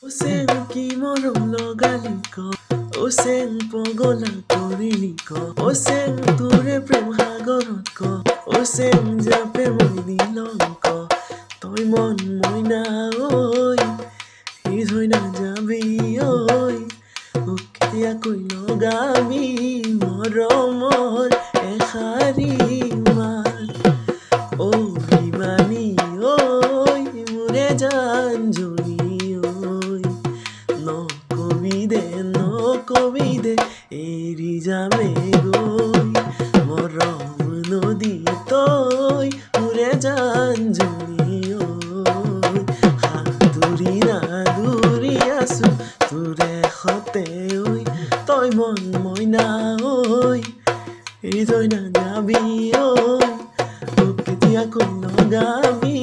Osen ki morom logali ko Osen pogola korini ko Osen ture prem hagorat ko Osen jape moi dilon ko Toy mon moi na oi His hoi na jabi oi Ukia koi logami moromor ekhari man Oh himani oi mure janjoni no কবিদে এরি যাবে গই মরম নদী তই উড়ে যান জুড়ি হাতুরি না দূরি আসু তোরে হতে ওই তই মন মইনা ওই এরি তই না যাবি ওই ওকে দিয়া কই লগাবি